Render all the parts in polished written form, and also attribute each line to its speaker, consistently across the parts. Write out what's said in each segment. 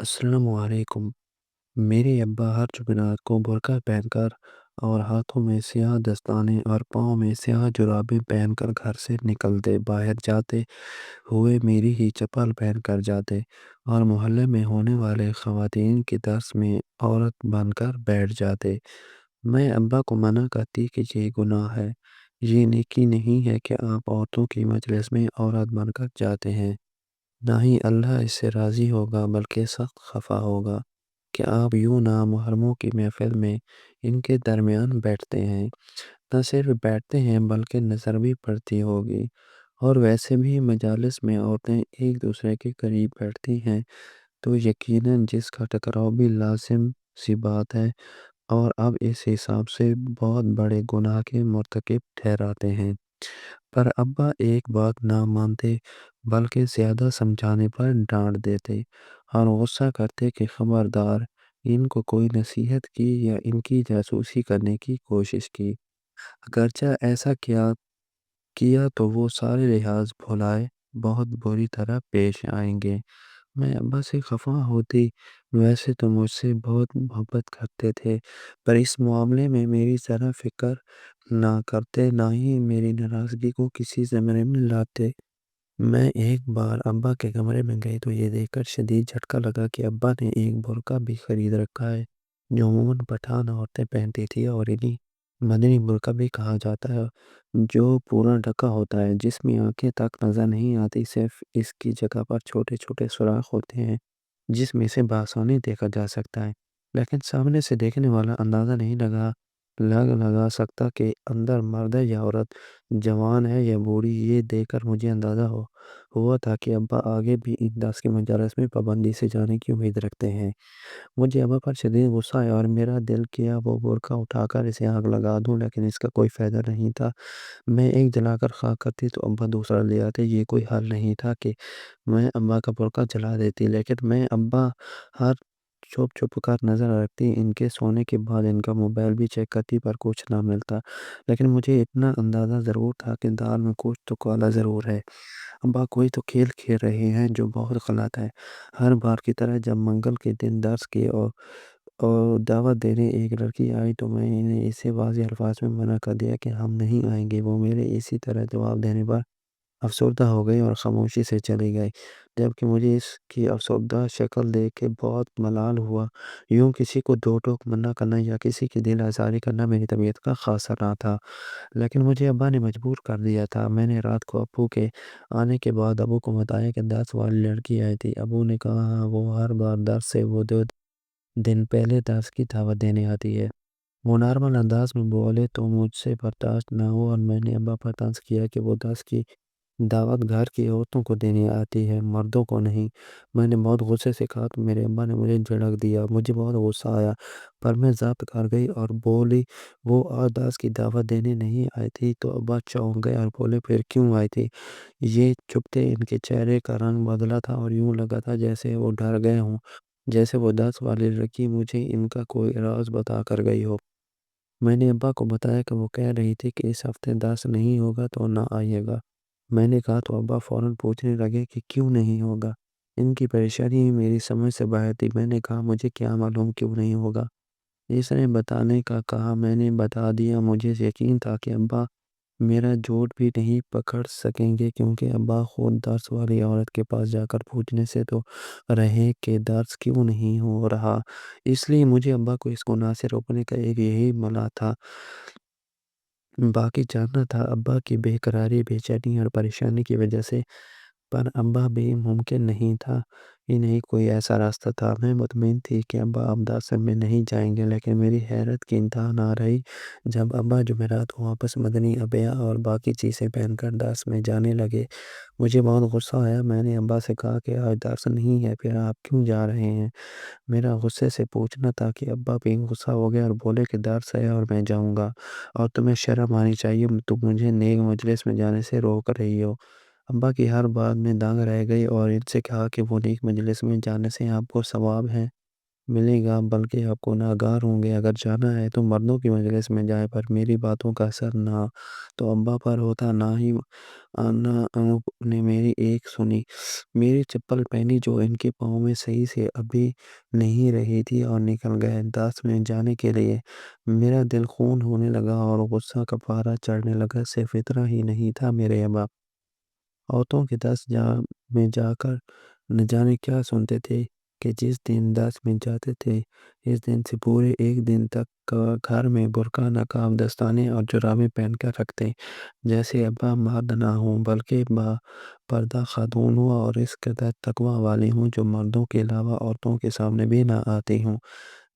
Speaker 1: السلام علیکم۔ میرے ابا ہر جمعرات کو برقع پہن کر اور ہاتھوں میں سیاہ دستانے اور پاؤں میں سیاہ جرابیں پہن کر گھر سے نکلتے، باہر جاتے ہوئے میری ہی چپل پہن کر جاتے اور محلے میں ہونے والے خواتین کے درس میں عورت بن کر بیٹھ جاتے۔ میں ابا کو منع کرتی کہ یہ گناہ ہے، یہ نیکی نہیں ہے کہ آپ عورتوں کی مجلس میں عورت بن کر جاتے ہیں۔ نہ ہی اللہ اس سے راضی ہوگا بلکہ سخت خفا ہوگا کہ آپ یوں نامحرموں کی محفل میں ان کے درمیان بیٹھتے ہیں۔ نہ صرف بیٹھتے ہیں بلکہ نظر بھی پڑتی ہوگی، اور ویسے بھی مجالس میں عورتیں ایک دوسرے کے قریب بیٹھتی ہیں تو یقیناً جس کا ٹکراؤ بھی لازم سی بات ہے، اور اب اس حساب سے بہت بڑے گناہ کے مرتکب ٹھہراتے ہیں۔ پر ابا ایک بات نہ مانتے بلکہ زیادہ سمجھانے پر ڈانٹ دیتے اور غصہ کرتے کہ خبردار، ان کو کوئی نصیحت کی یا ان کی جاسوسی کرنے کی کوشش کی، اگرچہ ایسا کیا تو وہ سارے لحاظ بھلائے بہت بری طرح پیش آئیں گے۔ میں ابا سے خفا ہوتی، ویسے تو مجھ سے بہت محبت کرتے تھے، پر اس معاملے میں میری ذرا فکر نہ کرتے، نہ ہی میری ناراضگی کو کسی زمرے میں لاتے۔ میں ایک بار ابا کے کمرے میں گئی تو یہ دیکھ کر شدید جھٹکا لگا کہ ابا نے ایک برقع بھی خرید رکھا ہے جو عموماً پٹھان عورتیں پہنتی تھی، اور انہیں مدنی برقع بھی کہا جاتا ہے، جو پورا ڈھکا ہوتا ہے، جس میں آنکھیں تک نظر نہیں آتی، صرف اس کی جگہ پر چھوٹے چھوٹے سوراخ ہوتے ہیں جس میں سے بآسانی دیکھا جا سکتا ہے، لیکن سامنے سے دیکھنے والا اندازہ نہیں لگا سکتا کہ اندر مرد ہے یا عورت، جوان ہے یا بوڑھی۔ یہ دیکھ کر مجھے اندازہ ہوا تھا کہ ابا آگے بھی ان دس کے مجالس میں پابندی سے جانے کی امید رکھتے ہیں۔ مجھے ابا پر شدید غصہ آیا اور میرا دل کیا وہ برقع اٹھا کر اسے آگ لگا دوں، لیکن اس کا کوئی فائدہ نہیں تھا۔ میں ایک جلا کر خاک کرتی تو ابا دوسرا لے آتے، یہ کوئی حل نہیں تھا کہ میں ابا کا برقع جلا دیتی، لیکن میں ابا ہر چھپ چھپ کر نظر رکھتی، ان کے سونے کے بعد ان کا موبائل بھی چیک کرتی، پر کچھ نہ ملتا، لیکن مجھے اتنا اندازہ ضرور تھا کہ دال میں کچھ تو کالا ضرور ہے۔ ابا کوئی تو کھیل کھیل رہے ہیں جو بہت غلط ہے۔ ہر بار کی طرح جب منگل کے دن درس کی اور دعوت دینے ایک لڑکی آئی تو میں نے اسے واضح الفاظ میں منع کر دیا کہ ہم نہیں آئیں گے۔ وہ میرے اسی طرح جواب دینے پر افسردہ ہو گئی اور خاموشی سے چلی گئی، جبکہ مجھے اس کی افسردہ شکل دیکھ کے بہت ملال ہوا۔ یوں کسی کو دو ٹوک منع کرنا یا کسی کی دل آزاری کرنا میری طبیعت کا خاصا نہ تھا، لیکن مجھے ابا نے مجبور کر دیا تھا۔ میں نے رات کو ابو کے آنے کے بعد ابو کو بتایا کہ درس والی لڑکی آئی تھی۔ ابو نے کہا ہاں، وہ ہر بار درس سے وہ 2 دن پہلے درس کی دعوت دینے آتی ہے۔ وہ نارمل انداز میں بولے تو مجھ سے برداشت نہ ہوا اور میں نے ابا پر طنز کیا کہ وہ درس کی دعوت گھر کی عورتوں کو دینے آتی ہے، مردوں کو نہیں۔ میں نے بہت غصے سے کہا تو میرے ابا نے مجھے جھڑک دیا۔ مجھے بہت غصہ آیا، پر میں ضبط کر گئی اور بولی وہ آج درس کی دعوت دینے نہیں آئی تھی۔ تو ابا چونک گئے اور بولے پھر کیوں آئی تھی؟ یہ چپتے ان کے چہرے کا رنگ بدلا تھا اور یوں لگا تھا جیسے وہ ڈر گئے ہوں، جیسے وہ درس والی لڑکی مجھے ان کا کوئی راز بتا کر گئی ہو۔ میں نے ابا کو بتایا کہ وہ کہہ رہی تھی کہ اس ہفتے درس نہیں ہوگا تو نہ آئیے گا۔ میں نے کہا تو ابا فوراً پوچھنے لگے کہ کیوں نہیں ہوگا؟ ان کی پریشانی میری سمجھ سے باہر تھی۔ میں نے کہا مجھے کیا معلوم کیوں نہیں ہوگا؟ اس نے بتانے کا کہا، میں نے بتا دیا۔ مجھے یقین تھا کہ ابا میرا جھوٹ بھی نہیں پکڑ سکیں گے، کیونکہ ابا خود درس والی عورت کے پاس جا کر پوچھنے سے تو رہے کہ درس کیوں نہیں ہو رہا۔ اس لیے مجھے ابا کو اس گناہ سے روکنے کا ایک یہی ملا تھا، باقی جاننا تھا ابا کی بے قراری، بے چینی اور پریشانی کی وجہ سے، پر ابا بھی ممکن نہیں تھا، ہی نہیں کوئی ایسا راستہ تھا۔ میں مطمئن تھی کہ ابا اب درس میں نہیں جائیں گے، لیکن میری حیرت کی انتہا نہ رہی جب ابا جمعرات کو واپس مدنی عبایا اور باقی چیزیں پہن کر درس میں جانے لگے۔ مجھے بہت غصہ آیا۔ میں نے ابا سے کہا کہ آج درس نہیں ہے، پھر آپ کیوں جا رہے ہیں؟ میرا غصے سے پوچھنا تھا کہ ابا بھی غصہ ہو گئے اور بولے کہ درس ہے اور میں جاؤں گا، اور تمہیں شرم آنی چاہیے، تم مجھے نیک مجلس میں جانے سے روک رہی ہو۔ ابا کی ہر بات میں دنگ رہ گئی اور ان سے کہا کہ وہ نیک مجلس میں جانے سے آپ کو ثواب ہے، ملے گا بلکہ آپ گنہگار ہوں گے۔ اگر جانا ہے تو مردوں کی مجلس میں جائیں، پر میری باتوں کا اثر نہ تو ابا پر ہوتا، نہ انوپ نے میری ایک سنی۔ میری چپل پہنی جو ان کے پاؤں میں صحیح سے ابھی نہیں رہی تھی اور نکل گئے 10 منٹ جانے کے لیے۔ میرا دل خون ہونے لگا اور غصہ کا پارا چڑھنے لگا۔ صرف اتنا ہی نہیں تھا، میرے ابا عورتوں کے 10 میں جا کر نہ جانے کیا سنتے تھے کہ جس دن 10 منٹ جاتے تھے اس دن سے پورے ایک دن تک گھر میں برقع، نقاب، دستانے اور جرابیں پہن کر رکھتے، جیسے ابا مرد نہ ہوں بلکہ با پردہ خاتون ہوں اور اس قدر تقوی والی ہوں جو مردوں کے علاوہ عورتوں کے سامنے بھی نہ آتی ہوں۔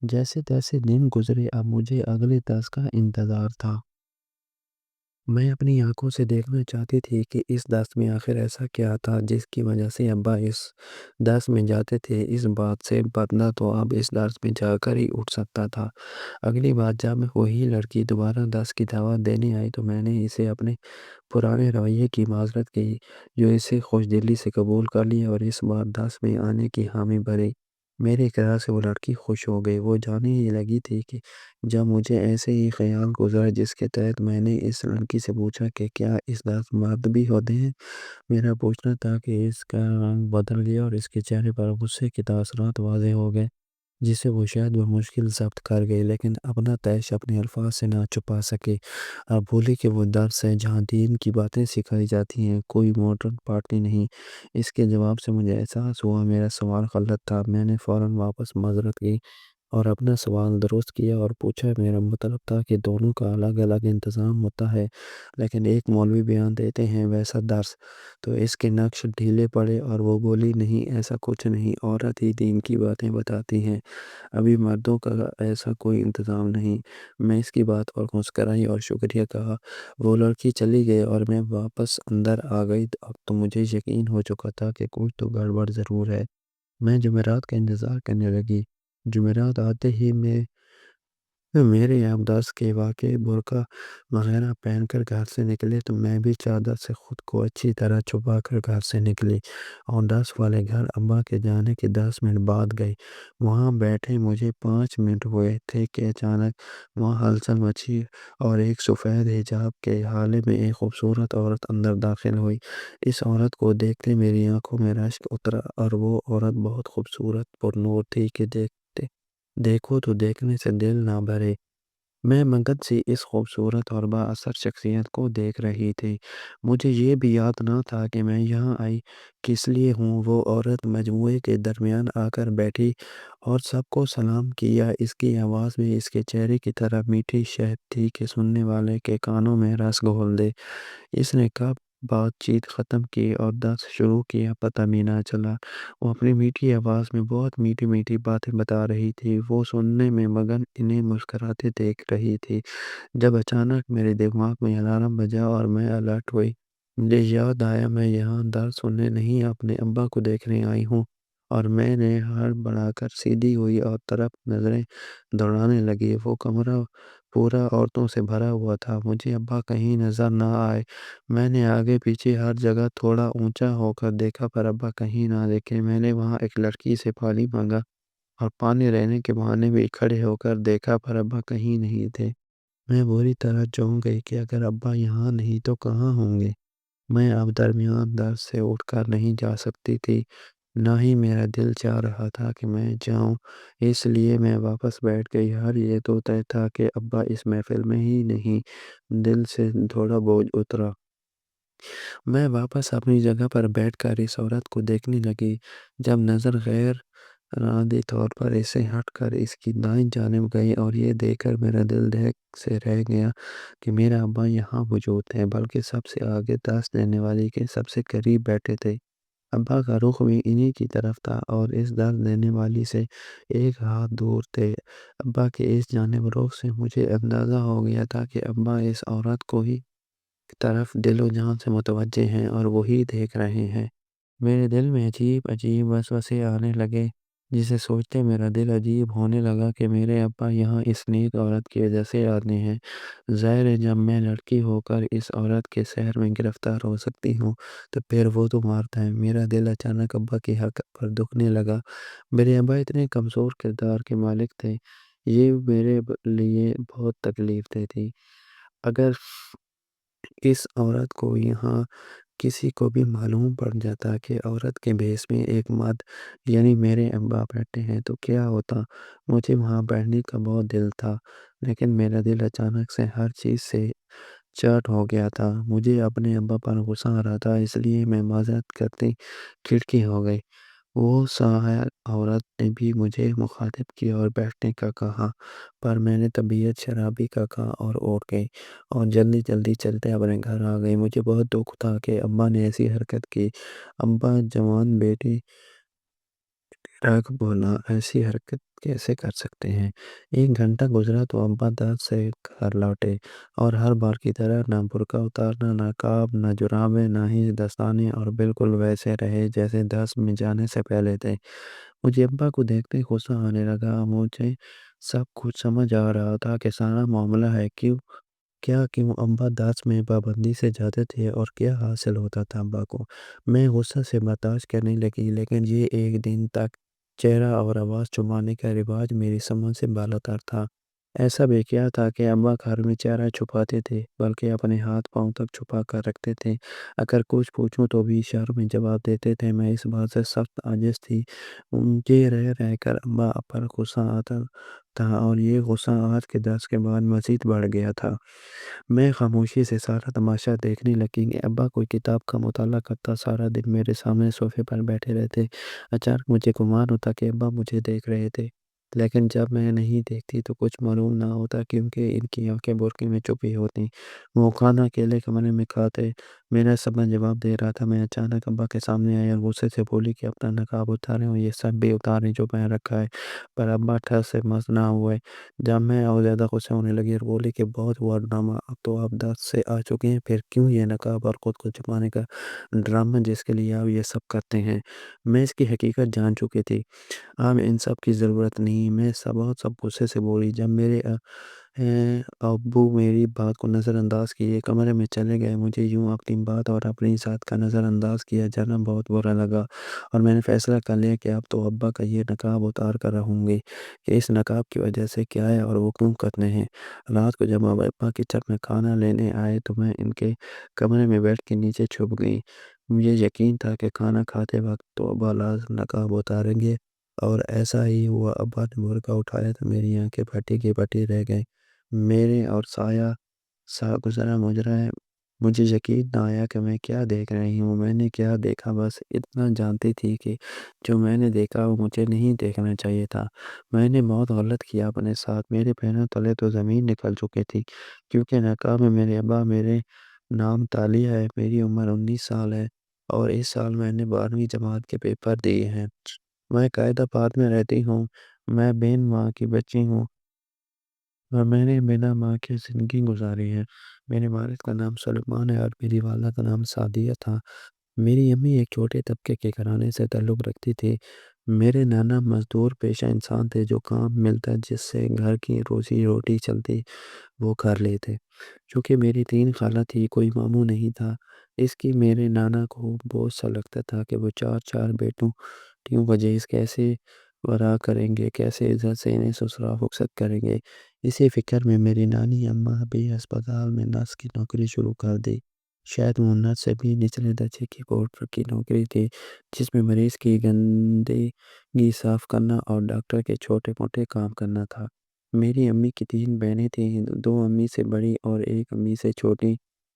Speaker 1: جیسے تیسے دن گزرے، اب مجھے اگلے 10 کا انتظار تھا۔ میں اپنی آنکھوں سے دیکھنا چاہتی تھی کہ اس 10 میں آخر ایسا کیا تھا جس کی وجہ سے ابا اس 10 میں جاتے تھے۔ اس بات سے پردہ تو اب اس 10 میں جا کر ہی اٹھ سکتا تھا۔ اگلی بار جب وہی لڑکی دوبارہ 10 کی دعوت دینے آئی تو میں نے اسے اپنے پرانے رویے کی معذرت کی، جو اسے خوش دلی سے قبول کر لیا اور اس بار 10 میں آنے کی حامی بھری۔ میرے اقرار سے وہ لڑکی خوش ہو گئی۔ وہ جانے ہی لگی تھی کہ جب مجھے ایسے ہی خیال گزرا، جس کے تحت میں نے اس لڑکی سے پوچھا کہ کیا اس 10 مرد بھی ہوتے ہیں۔ میرا پوچھنا تھا کہ اس کا رنگ بدل گیا اور اس کے چہرے پر غصے کے تاثرات واضح ہو گئے، جسے وہ شاید بمشکل ضبط کر گئی، لیکن اپنا طیش اپنے الفاظ سے نہ چھپا سکے۔ اب بولی کہ وہ درس ہے جہاں دین کی باتیں سکھائی جاتی ہیں، کوئی ماڈرن پارٹی نہیں۔ اس کے جواب سے مجھے احساس ہوا میرا سوال غلط تھا۔ میں نے فوراً واپس معذرت کی اور اپنا سوال درست کیا اور پوچھا، میرا مطلب تھا کہ دونوں کا الگ الگ انتظام ہوتا ہے، لیکن ایک مولوی بیان دیتے ہیں ویسا درس۔ تو اس کے نقش ڈھیلے پڑے اور وہ بولی، نہیں ایسا کچھ نہیں، عورت ہی دین کی باتیں بتاتی ہیں، ابھی مردوں کا ایسا کوئی انتظام نہیں۔ میں اس کی بات پر مسکرائی اور شکریہ کہا۔ وہ لڑکی چلی گئی اور میں واپس اندر آ گئی۔ اب تو مجھے یقین ہو چکا تھا کہ کچھ تو گڑبڑ ضرور ہے۔ میں جمعرات کا انتظار کرنے لگی۔ جمعرات آتے ہی میرے اب 10 کے واقعے برقع وغیرہ پہن کر گھر سے نکلے تو میں بھی چادر سے خود کو اچھی طرح چھپا کر گھر سے نکلی اور 10 والے گھر ابا کے جانے کے 10 منٹ بعد گئی۔ وہاں بیٹھے مجھے 5 منٹ ہوئے تھے کہ اچانک وہاں ہلچل مچی اور ایک سفید حجاب کے حالے میں ایک خوبصورت عورت اندر داخل ہوئی۔ اس عورت کو دیکھتے میری آنکھوں میں رشک اترا اور وہ عورت بہت خوبصورت پر نور تھی کہ دیکھو تو دیکھنے سے دل نہ بھرے۔ میں مگن سی اس خوبصورت اور با اثر شخصیت کو دیکھ رہی تھی۔ مجھے یہ بھی یاد نہ تھا کہ میں یہاں آئی کس لیے ہوں۔ وہ عورت مجموعے کے درمیان آ کر بیٹھی اور سب کو سلام کیا۔ اس کی آواز بھی اس کے چہرے کی طرح میٹھی شہد تھی کہ سننے والے کے کانوں میں رس گھول دے۔ اس نے کب بات چیت ختم کی اور 10 شروع کیا پتہ بھی نہ چلا۔ وہ اپنی میٹھی آواز میں بہت میٹھی میٹھی باتیں بتا رہی تھی۔ وہ سننے میں مگن انہیں مسکراتے دیکھ رہی تھی جب اچانک میرے دماغ میں الارم بجا اور میں الرٹ ہوئی۔ مجھے یاد آیا میں یہاں درس سننے نہیں اپنے ابا کو دیکھنے آئی ہوں، اور میں نے ہڑبڑا کر سیدھی ہوئی اور طرف نظریں دوڑانے لگی۔ وہ کمرہ پورا عورتوں سے بھرا ہوا تھا۔ مجھے ابا کہیں نظر نہ آئے۔ میں نے آگے پیچھے ہر جگہ تھوڑا اونچا ہو کر دیکھا پر ابا کہیں نہ دیکھے۔ میں نے وہاں ایک لڑکی سے پانی مانگا اور پانی لینے کے بہانے بھی کھڑے ہو کر دیکھا پر ابا کہیں نہیں تھے۔ میں بری طرح چونک گئی کہ اگر ابا یہاں نہیں تو کہاں ہوں گے۔ میں اب درمیان درس سے اٹھ کر نہیں جا سکتی تھی، نہ ہی میرا دل چاہ رہا تھا کہ میں جاؤں، اس لیے میں واپس بیٹھ گئی۔ ہر یہ تو طے تھا کہ ابا اس محفل میں ہی نہیں۔ دل سے تھوڑا بوجھ اترا۔ میں واپس اپنی جگہ پر بیٹھ کر اس عورت کو دیکھنے لگی۔ جب نظر غیر ارادی طور پر اس سے ہٹ کر اس کی دائیں جانب گئی اور یہ دیکھ کر میرا دل دھڑک سے رہ گیا کہ میرا ابا یہاں موجود ہے، بلکہ سب سے آگے 10 دینے والی کے سب سے قریب بیٹھے تھے۔ ابا کا رخ بھی انہی کی طرف تھا اور اس 10 دینے والی سے ایک ہاتھ دور تھے۔ ابا کے اس جانب رخ سے مجھے اندازہ ہو گیا تھا کہ ابا اس عورت کو ہی طرف دل و جان سے متوجہ ہیں اور وہی دیکھ رہے ہیں۔ میرے دل میں عجیب عجیب وسوسے آنے لگے۔ جسے سوچتے میرا دل عجیب ہونے لگا کہ میرے ابا یہاں اس نیک عورت کی وجہ سے آتے ہیں۔ ظاہر ہے جب میں لڑکی ہو کر اس عورت کے سحر میں گرفتار ہو سکتی ہوں تو پھر وہ تو مارتا ہے۔ میرا دل اچانک ابا کی حرکت پر دکھنے لگا۔ میرے ابا اتنے کمزور کردار کے مالک تھے، یہ میرے لیے بہت تکلیف دہ تھی۔ اگر اس عورت کو یہاں کسی کو بھی معلوم پڑ جاتا کہ عورت کے بھیس میں ایک مرد یعنی میرے ابا بیٹھے ہیں تو کیا ہوتا؟ مجھے وہاں بیٹھنے کا بہت دل تھا، لیکن میرا دل اچانک سے ہر چیز سے چاٹ ہو گیا تھا۔ مجھے اپنے ابا پر غصہ آ رہا تھا، اس لیے میں معذرت کرتی کھڑکی ہو گئی۔ وہ سیاہ عورت نے بھی مجھے مخاطب کیا اور بیٹھنے کا کہا، پر میں نے طبیعت شرابی کا کہا اور اٹھ گئی اور جلدی جلدی چلتے اپنے گھر آ گئی۔ مجھے بہت دکھ تھا کہ ابا نے ایسی حرکت کی۔ ابا جوان بیٹی رکھ بولا، ایسی حرکت کیسے کر سکتے ہیں؟ ایک گھنٹہ گزرا تو ابا درد سے گھر لوٹے اور ہر بار کی طرح نہ برقع اتارنا، نہ نقاب، نہ جرابیں، نہ ہی دستانے، اور بالکل ویسے رہے جیسے درس میں جانے سے پہلے تھے۔ مجھے ابا کو دیکھتے غصہ آنے لگا۔ مجھے سب کچھ سمجھ آ رہا تھا کہ سارا معاملہ ہے کیوں ابا درس میں پابندی سے جاتے تھے اور کیا حاصل ہوتا تھا ابا کو۔ میں غصہ سے برداشت کرنے لگی، لیکن یہ ایک دن تک چہرہ اور آواز چھپانے کا رواج میری سمجھ سے بالاتر تھا۔ ایسا بھی کیا تھا کہ ابا گھر میں چہرہ چھپاتے تھے بلکہ اپنے ہاتھ پاؤں تک چھپا کر رکھتے تھے۔ اگر کچھ پوچھوں تو بھی اشاروں میں جواب دیتے تھے۔ میں اس بات سے سخت عاجز تھی۔ مجھے رہ رہ کر ابا پر غصہ آتا تھا اور یہ غصہ آج کے درس کے بعد مزید بڑھ گیا تھا۔ میں خاموشی سے سارا تماشا دیکھنے لگی کہ ابا کوئی کتاب کا مطالعہ کرتا، سارا دن میرے سامنے صوفے پر بیٹھے رہتے۔ اچانک مجھے گمان ہوتا کہ ابا مجھے دیکھ رہے تھے، لیکن جب میں نہیں دیکھتی تو کچھ معلوم نہ ہوتا کیونکہ ان کی آنکھیں برقع میں چھپی ہوتی۔ وہ کھانا اکیلے کمرے میں کھاتے، میرا سب جواب دے رہا تھا۔ میں اچانک ابا کے سامنے آئی اور غصے سے بولی کہ اپنا نقاب اتاریں اور یہ سب بھی اتاریں جو پہن رکھا ہے، پر ابا ٹھر سے مس نہ ہوئے۔ جب میں اور زیادہ غصے ہونے لگی اور بولی کہ بہت ہوا ڈرامہ، اب تو آپ درس سے آ چکے ہیں، پھر کیوں یہ نقاب اور خود کو چھپانے کا ڈرامہ جس کے لیے آپ یہ سب کرتے ہیں؟ میں اس کی حقیقت جان چکی تھی۔ اب ان سب کی ضرورت نہیں۔ میں سب غصے سے بولی۔ جب میرے ابو میری بات کو نظر انداز کیے کمرے میں چلے گئے، مجھے یوں اپنی بات اور اپنی ذات کا نظر انداز کیا جانا بہت برا لگا، اور میں نے فیصلہ کر لیا کہ اب تو ابا کا یہ نقاب اتار کر رہوں گی کہ اس نقاب کی وجہ سے کیا ہے اور وہ کیوں کرتے ہیں۔ رات کو جب ابا کچن میں کھانا لینے آئے تو میں ان کے کمرے میں بیٹھ کے نیچے چھپ گئی۔ مجھے یقین تھا کہ کھانا کھاتے وقت تو ابا لازم نقاب اتاریں گے، اور ایسا ہی ہوا۔ ابا نے برقع اٹھایا تو میری آنکھیں پھٹی کی پھٹی رہ گئیں۔ میرے اور سایہ سا گزرا مجرا ہے۔ مجھے یقین نہ آیا کہ میں کیا دیکھ رہی ہوں۔ میں نے کیا دیکھا، بس اتنا جانتی تھی کہ جو میں نے دیکھا وہ مجھے نہیں دیکھنا چاہیے تھا۔ میں نے بہت غلط کیا اپنے ساتھ۔ میرے پیروں تلے تو زمین نکل چکی تھی، کیونکہ نقاب میں میرے ابا میرے نام تالیہ ہے، میری عمر 19 سال ہے، اور اس سال میں نے 12ویں جماعت کے پیپر دیے ہیں۔ میں قائد آباد میں رہتی ہوں۔ میں بین ماں کی بچی ہوں اور میں نے بنا ماں کے زندگی گزاری ہے۔ میرے والد کا نام سلیمان ہے اور میری والدہ کا نام سعدیہ تھا۔ میری امی ایک چھوٹے طبقے کے گھرانے سے تعلق رکھتی تھی۔ میرے نانا مزدور پیشہ انسان تھے جو کام ملتا جس سے گھر کی روزی روٹی چلتی وہ کر لیتے۔ چونکہ میری 3 خالہ تھی، کوئی ماموں نہیں تھا، اس کی میرے نانا کو بہت سا لگتا تھا کہ وہ چار بیٹوں کو جہیز کیسے ورا کریں گے، کیسے عزت سے انہیں سسرال رخصت کریں گے۔ اسی فکر میں میری نانی اماں بھی ہسپتال میں نرس کی نوکری شروع کر دی۔ شاید وہ نرس سے بھی نچلے درجے کی پوسٹ کی نوکری تھی، جس میں مریض کی گندگی صاف کرنا اور ڈاکٹر کے چھوٹے موٹے کام کرنا تھا۔ میری امی کی 3 بہنیں تھیں، 2 امی سے بڑی اور 1 امی سے چھوٹی۔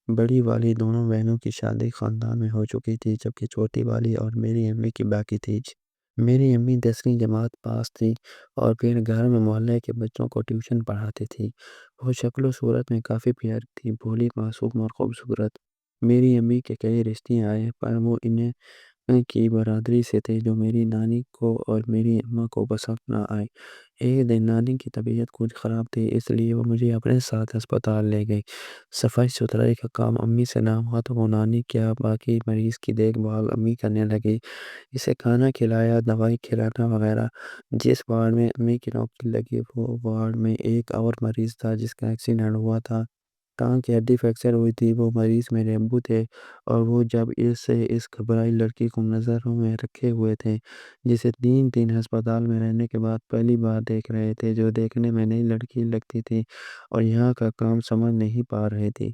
Speaker 1: بڑی والی دونوں بہنوں کی شادی خاندان میں ہو چکی تھی، جبکہ چھوٹی والی اور میری امی کی باقی تھی۔ میری امی 10ویں جماعت پاس تھی اور پھر گھر میں محلے کے بچوں کو ٹیوشن پڑھاتی تھی۔ وہ شکل و صورت میں کافی پیاری تھی، بھولی، معصوم اور خوبصورت۔ میری امی کے کئی رشتے آئے پر وہ انہیں کی برادری سے تھے جو میری نانی کو اور میری اماں کو پسند نہ آئے۔ ایک دن نانی کی طبیعت کچھ خراب تھی، اس لیے وہ مجھے اپنے ساتھ ہسپتال لے گئی۔ صفائی ستھرائی کا کام امی سے نہ ہوا تو وہ نانی کیا باقی مریض کی دیکھ بھال امی کرنے لگی، اسے کھانا کھلایا، دوائی کھلانا وغیرہ۔ جس وارڈ میں امی کی نوکری لگی وہ وارڈ میں ایک اور مریض تھا جس کا ایکسیڈنٹ ہوا تھا، ٹانگ کی ہڈی فریکچر ہوئی تھی۔ وہ مریض میرے ابو تھے اور وہ جب اس گھبرائی لڑکی کو نظروں میں رکھے ہوئے تھے جسے 3 دن ہسپتال میں رہنے کے بعد پہلی بار دیکھ رہے تھے، جو دیکھنے میں نئی لڑکی لگتی تھی اور یہاں کا کام سمجھ نہیں پا رہے تھے،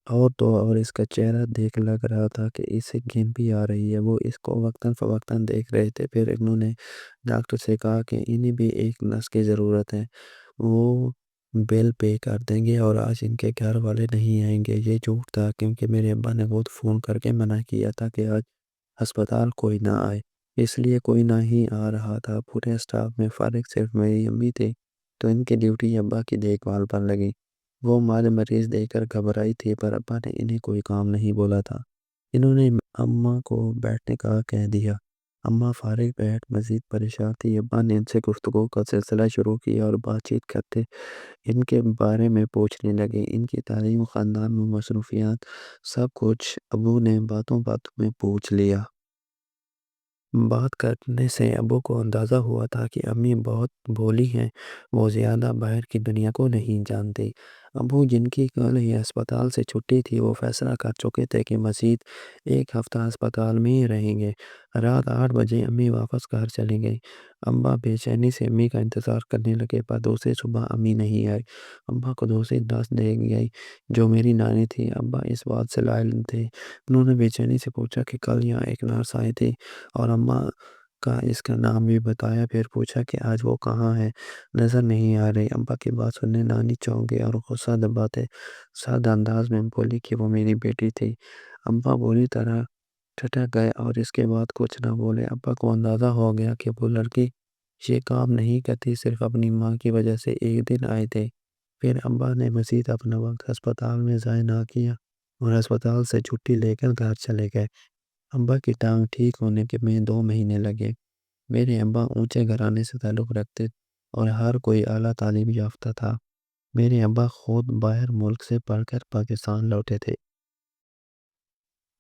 Speaker 1: اور تو اور اس کا چہرہ دیکھ لگ رہا تھا کہ اسے گھن بھی آ رہی ہے۔ وہ اس کو وقتاً فوقتاً دیکھ رہے تھے۔ پھر انہوں نے ڈاکٹر سے کہا کہ انہیں بھی ایک نرس کی ضرورت ہے، وہ بل پے کر دیں گے اور آج ان کے گھر والے نہیں آئیں گے۔ یہ جھوٹ تھا کیونکہ میرے ابا نے خود فون کر کے منع کیا تھا کہ آج ہسپتال کوئی نہ آئے، اس لیے کوئی نہ ہی آ رہا تھا۔ پورے اسٹاف میں فارغ صرف میری امی تھی تو ان کی ڈیوٹی ابا کی دیکھ بھال پر لگی۔ وہ ہمارے مریض دیکھ کر گھبرائی تھی پر ابا نے انہیں کوئی کام نہیں بولا تھا۔ انہوں نے اماں کو بیٹھنے کا کہہ دیا۔ اماں فارغ بیٹھ مزید پریشان تھی۔ ابا نے ان سے گفتگو کا سلسلہ شروع کیا اور بات چیت کرتے ان کے بارے میں پوچھنے لگے، ان کی تعلیم، خاندان میں مصروفیات، سب کچھ ابو نے باتوں باتوں میں پوچھ لیا۔ بات کرنے سے ابو کو اندازہ ہوا تھا کہ امی بہت بولی ہیں، وہ زیادہ باہر کی دنیا کو نہیں جانتی۔ ابو جن کی کل ہی ہسپتال سے چھٹی تھی وہ فیصلہ کر چکے تھے کہ مزید ایک ہفتہ ہسپتال میں ہی رہیں گے۔ رات 8 بجے امی واپس گھر چلی گئی۔ ابا بے چینی سے امی کا انتظار کرنے لگے پر دوسری صبح امی نہیں آئی۔ ابا کو دوسری نرس دے گئی جو میری نانی تھی۔ ابا اس بات سے لائل تھے۔ انہوں نے بے چینی سے پوچھا کہ کل یہاں ایک نرس آئی تھی اور اماں کا اس کا نام بھی بتایا، پھر پوچھا کہ آج وہ کہاں ہے، نظر نہیں آ رہی۔ ابا کی بات سننے نانی چونک گئی اور غصہ دباتے سادہ انداز میں بولی کہ وہ میری بیٹی تھی۔ ابا بری طرح ٹھٹک گئے اور اس کے بعد کچھ نہ بولے۔ ابا کو اندازہ ہو گیا کہ وہ لڑکی یہ کام نہیں کرتی، صرف اپنی ماں کی وجہ سے ایک دن آئے تھے۔ پھر ابا نے مزید اپنا وقت ہسپتال میں ضائع نہ کیا اور ہسپتال سے چھٹی لے کر گھر چلے گئے۔ ابا کی ٹانگ ٹھیک ہونے کے میں 2 مہینے لگے۔ میرے ابا اونچے گھرانے سے تعلق رکھتے اور ہر کوئی اعلیٰ تعلیم یافتہ تھا۔ میرے ابا خود باہر ملک سے پڑھ کر پاکستان لوٹے تھے،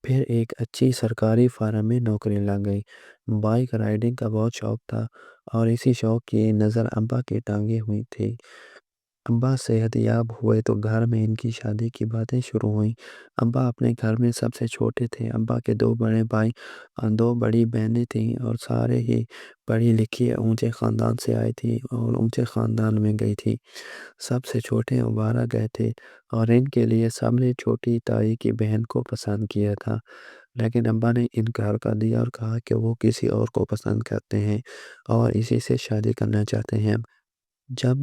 Speaker 1: پھر ایک اچھی سرکاری فارم میں نوکری لگ گئی۔ بائک رائڈنگ کا بہت شوق تھا اور اسی شوق کی نظر ابا کی ٹانگیں ہوئی تھی۔ ابا صحت یاب ہوئے تو گھر میں ان کی شادی کی باتیں شروع ہوئیں۔ ابا اپنے گھر میں سب سے چھوٹے تھے۔ ابا کے 2 بڑے بھائی اور 2 بڑی بہنیں تھیں اور سارے ہی پڑھی لکھی اونچے خاندان سے آئی تھی اور اونچے خاندان میں گئی تھی۔ سب سے چھوٹے ابارہ گئے تھے اور ان کے لیے سب نے چھوٹی تائی کی بہن کو پسند کیا تھا، لیکن ابا نے انکار کر دیا اور کہا کہ وہ کسی اور کو پسند کرتے ہیں اور اسی سے شادی کرنا چاہتے ہیں۔ جب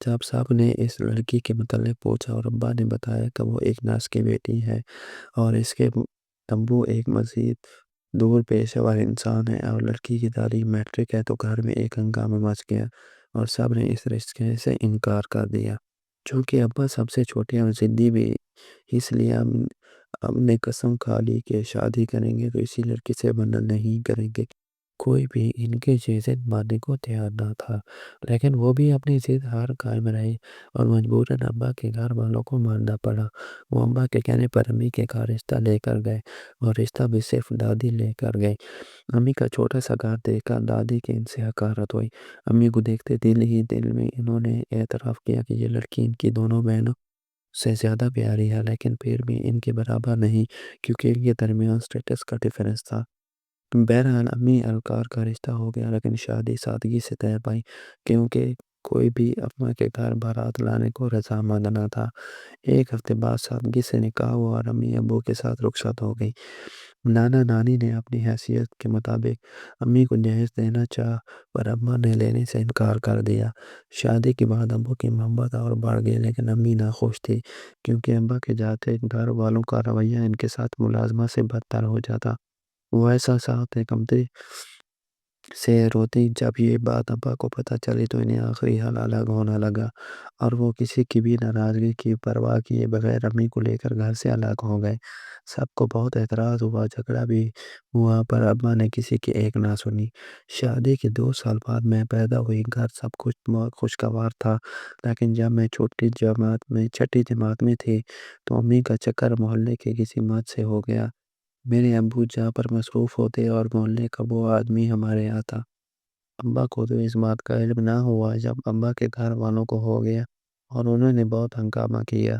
Speaker 1: جب سب نے اس لڑکی کے متعلق پوچھا اور ابا نے بتایا کہ وہ ایک نرس کی بیٹی ہے اور اس کے ابو ایک مزید دور پیشہ ور انسان ہے اور لڑکی کی تعلیم میٹرک ہے، تو گھر میں ایک ہنگامہ مچ گیا اور سب نے اس رشتے سے انکار کر دیا۔ چونکہ ابا سب سے چھوٹے اور ضدی بھی، اس لیے ہم نے قسم کھا لی کہ شادی کریں گے تو اسی لڑکی سے ورنہ نہیں کریں گے۔ کوئی بھی ان کی چیزیں ماننے کو تیار نہ تھا، لیکن وہ بھی اپنی ضد ہار قائم رہے اور مجبوراً ابا کے گھر والوں کو ماننا پڑا۔ وہ ابا کے کہنے پر امی کے گھر رشتہ لے کر گئے اور رشتہ بھی صرف دادی لے کر گئی۔ امی کا چھوٹا سا گھر دیکھ کر دادی کی انتہا حقارت ہوئی۔ امی کو دیکھتے دل ہی دل میں انہوں نے اعتراف کیا کہ یہ لڑکی ان کی دونوں بہنوں سے زیادہ پیاری ہے، لیکن پھر بھی ان کے برابر نہیں کیونکہ ان کے درمیان سٹیٹس کا ڈیفرنس تھا۔ بہرحال امی الکار کا رشتہ ہو گیا، لیکن شادی سادگی سے طے پائی کیونکہ کوئی بھی اپنا کے گھر بارات لانے کو رضامند نہ تھا۔ ایک ہفتے بعد سادگی سے نکاح ہوا اور امی ابو کے ساتھ رخصت ہو گئی۔ نانا نانی نے اپنی حیثیت کے مطابق امی کو جہیز دینا چاہا پر ابا نے لینے سے انکار کر دیا۔ شادی کے بعد ابو کی محبت اور بڑھ گئی، لیکن امی ناخوش تھی کیونکہ ابا کے جاتے گھر والوں کا رویہ ان کے ساتھ ملازمہ سے بدتر ہو جاتا۔ وہ ایسا ساتھ سے روتی۔ جب یہ بات ابا کو پتہ چلی تو انہیں آخری حال الگ ہونا لگا اور وہ کسی کی بھی ناراضگی کی پرواہ کیے بغیر امی کو لے کر گھر سے الگ ہو گئے۔ سب کو بہت اعتراض ہوا، جھگڑا بھی ہوا، پر ابا نے کسی کی ایک نہ سنی۔ شادی کے 2 سال بعد میں پیدا ہوئی، گھر سب کچھ بہت خوشگوار تھا، لیکن جب میں چھٹی جماعت میں تھی تو امی کا چکر محلے کے کسی مرد سے ہو گیا۔ میرے ابو جہاں پر مصروف ہوتے اور محلے کا وہ آدمی ہمارے یہاں تھا۔ ابا کو تو اس بات کا علم نہ ہوا جب ابا کے گھر والوں کو ہو گیا اور انہوں نے بہت ہنگامہ کیا۔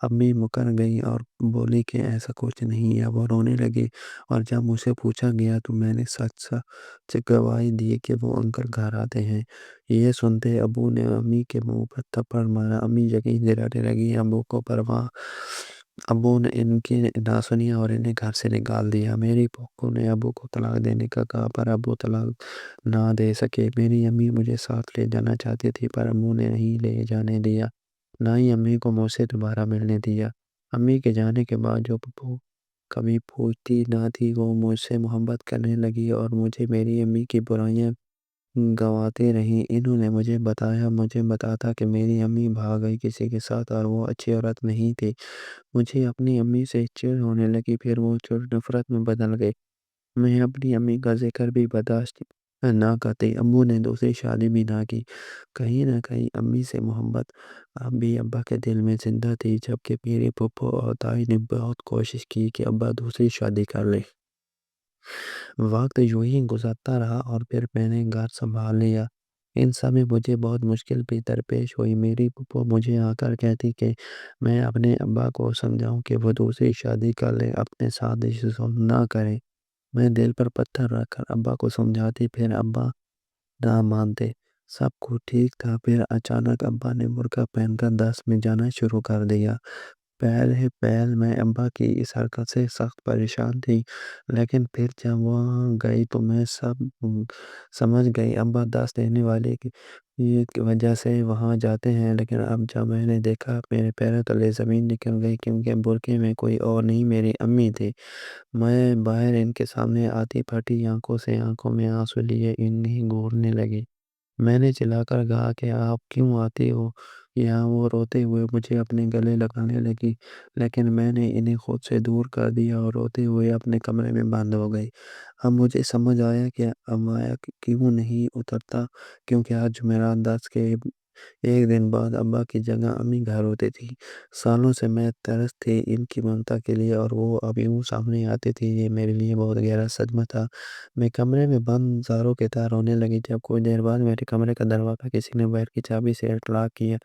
Speaker 1: امی مکر گئی اور بولی کہ ایسا کچھ نہیں ہے، وہ رونے لگی، اور جب مجھ سے پوچھا گیا تو میں نے سچ سچ گواہی دی کہ وہ انکل گھر آتے ہیں۔ یہ سنتے ابو نے امی کے منہ پر تھپڑ مارا۔ امی یقین دلانے لگی ابو کو پرواہ۔ ابو نے ان کی نہ سنی اور انہیں گھر سے نکال دیا۔ میری پھوپھو نے ابو کو طلاق دینے کا کہا پر ابو طلاق نہ دے سکے۔ میری امی مجھے ساتھ لے جانا چاہتی تھی پر ابو نے نہیں لے جانے دیا، نہ ہی امی کو مجھ سے دوبارہ ملنے دیا۔ امی کے جانے کے بعد جو پھوپھو کبھی پوچھتی نہ تھی وہ مجھ سے محبت کرنے لگی اور مجھے میری امی کی برائیاں گواتی رہی۔ انہوں نے مجھے بتاتا کہ میری امی بھاگ گئی کسی کے ساتھ اور وہ اچھی عورت نہیں تھی۔ مجھے اپنی امی سے چڑ ہونے لگی، پھر وہ چڑ نفرت میں بدل گئی۔ میں اپنی امی کا ذکر بھی برداشت نہ کرتی۔ ابو نے دوسری شادی بھی نہ کی۔ کہیں نہ کہیں امی سے محبت اب بھی ابا کے دل میں زندہ تھی، جبکہ میری پھوپھو اور تائی نے بہت کوشش کی کہ ابا دوسری شادی کر لے۔ وقت یوں ہی گزرتا رہا اور پھر میں نے گھر سنبھال لیا۔ ان سب میں مجھے بہت مشکل بھی درپیش ہوئی۔ میری پھوپھو مجھے آ کر کہتی کہ میں اپنے ابا کو سمجھاؤں کہ وہ دوسری شادی کر لے، اپنے ساتھ ظلم نہ کرے۔ میں دل پر پتھر رکھ کر ابا کو سمجھاتی، پھر ابا نہ مانتے۔ سب کچھ ٹھیک تھا، پھر اچانک ابا نے برقع پہن کر درس میں جانا شروع کر دیا۔ پہلے میں ابا کی اس حرکت سے سخت پریشان تھی، لیکن پھر جب وہاں گئی تو میں سمجھ گئی ابا درس دینے والے کی وجہ سے وہاں جاتے ہیں۔ لیکن اب جب میں نے دیکھا میرے پیروں تلے زمین نکل گئی، کیونکہ برقعے میں کوئی اور نہیں میری امی تھی۔ میں باہر ان کے سامنے آتی پھٹی آنکھوں سے آنکھوں میں آنسو لیے انہیں گھورنے لگی۔ میں نے چلا کر کہا کہ آپ کیوں آتی ہو یہاں؟ وہ روتے ہوئے مجھے اپنے گلے لگانے لگی، لیکن میں نے انہیں خود سے دور کر دیا اور روتے ہوئے اپنے کمرے میں بند ہو گئی۔ اب مجھے سمجھ آیا کہ ابا کیوں نہیں اترتا، کیونکہ آج جمعرات 10 کے ایک دن بعد ابا کی جگہ امی گھر ہوتی تھی۔ سالوں سے میں ترس تھی ان کی ممتا کے لیے اور وہ اب یوں سامنے آتی تھی، یہ میرے لیے بہت گہرا صدمہ تھا۔ میں کمرے میں بند زاروں کے طرح رونے لگی۔ جب کچھ دیر بعد میرے کمرے کا دروازہ کسی نے بیل کی چابی سے لاک کیا۔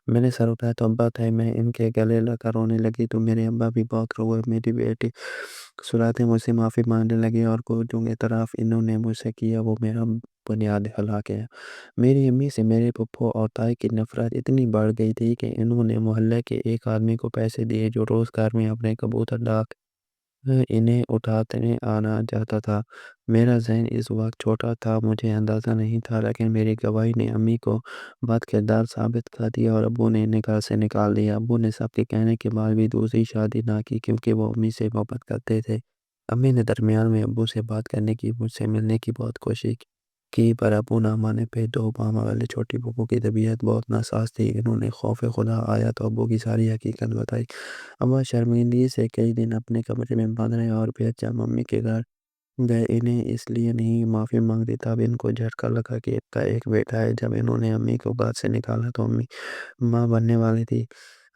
Speaker 1: میں نے سر اٹھایا تو ابا تھے۔ میں ان کے گلے لگ کر رونے لگی تو میرے ابا بھی بہت روئے۔ میری بیٹی سلاتے مجھ سے معافی مانگنے لگی اور کچھ جو اعتراف انہوں نے مجھ سے کیا وہ میرا بنیاد ہلاک ہے۔ میری امی سے میرے پھوپھو اور تائی کی نفرت اتنی بڑھ گئی تھی کہ انہوں نے محلے کے ایک آدمی کو پیسے دیے جو روز گھر میں اپنے کبوتر ڈاک انہیں اٹھاتے آنا چاہتا تھا۔ میرا ذہن اس وقت چھوٹا تھا، مجھے اندازہ نہیں تھا، لیکن میری گواہی نے امی کو بد کردار ثابت کر دیا اور ابو نے انہیں گھر سے نکال دیا۔ ابو نے سب کے کہنے کے بعد بھی دوسری شادی نہ کی، کیونکہ وہ امی سے محبت کرتے تھے۔ امی نے درمیان میں ابو سے بات کرنے کی، مجھ سے ملنے کی بہت کوشش کی، پر ابو نہ مانے۔ پہ دو ماما والے چھوٹی پھوپھو کی طبیعت بہت ناساز تھی۔ انہوں نے خوف خدا آیا تو ابو کی ساری حقیقت بتائی۔ ابا شرمندگی سے کئی دن اپنے کمرے میں بند رہے اور پھر جب امی کے گھر گئے انہیں اس لیے نہیں معافی مانگی، تب ان کو جھٹکا لگا کہ ان کا ایک بیٹا ہے۔ جب انہوں نے امی کو گھر سے نکالا تو امی ماں بننے والی تھی۔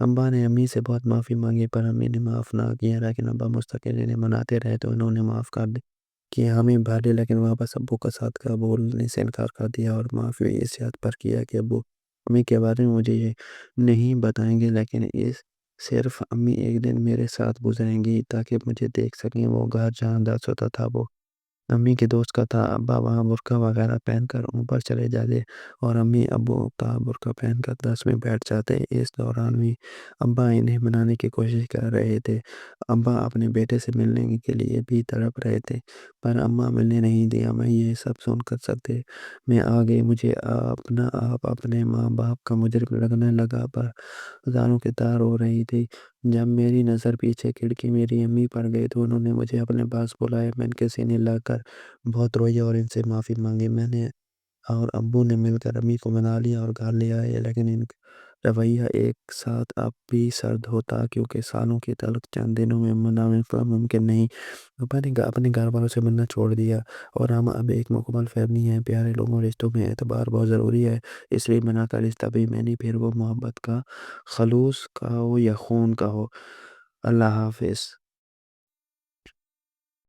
Speaker 1: ابا نے امی سے بہت معافی مانگی پر امی نے معاف نہ کیا، لیکن ابا مستقل انہیں مناتے رہے تو انہوں نے معاف کر کیا ہمیں بھر لیا، لیکن واپس ابو کا ساتھ کا بولنے سے انکار کر دیا اور معافی اس یاد پر کیا کہ ابو امی کے بارے میں مجھے یہ نہیں بتائیں گے، لیکن صرف امی ایک دن میرے ساتھ گزریں گی تاکہ مجھے دیکھ سکیں۔ وہ گھر جہاں درس ہوتا تھا وہ امی کے دوست کا تھا۔ ابا وہاں برقع وغیرہ پہن کر اوپر چلے جاتے اور امی ابو کا برقع پہن کر درس میں بیٹھ جاتے۔ اس دوران بھی ابا انہیں منانے کی کوشش کر رہے تھے۔ ابا اپنے بیٹے سے ملنے کے لیے بھی تڑپ رہے تھے، پر اماں ملنے نہیں دیا۔ میں یہ سب سن کر سکتے میں آ گئی۔ مجھے اپنا آپ اپنے ماں باپ کا مجرم لگنے لگا، پر ہزاروں کی طرح رو رہی تھی۔ جب میری نظر پیچھے کھڑکی میری امی پڑ گئی تو انہوں نے مجھے اپنے پاس بلایا، میں ان کے سینے لگ کر بہت روئی اور ان سے معافی مانگی۔ میں نے اور ابو نے مل کر امی کو منا لیا اور گھر لے آئے، لیکن ان کا رویہ ایک ساتھ اب بھی سرد ہوتا کیونکہ سالوں کی تعلق چند دنوں میں منافع ممکن نہیں۔ ابا نے اپنے گھر والوں سے ملنا چھوڑ دیا اور ہم اب ایک مکمل فیملی ہیں۔ پیارے لوگوں، رشتوں میں اعتبار بہت ضروری ہے، اس لیے بنا کا رشتہ بھی میں نہیں، پھر وہ محبت کا، خلوص کا ہو یا خون کا ہو۔ اللہ حافظ۔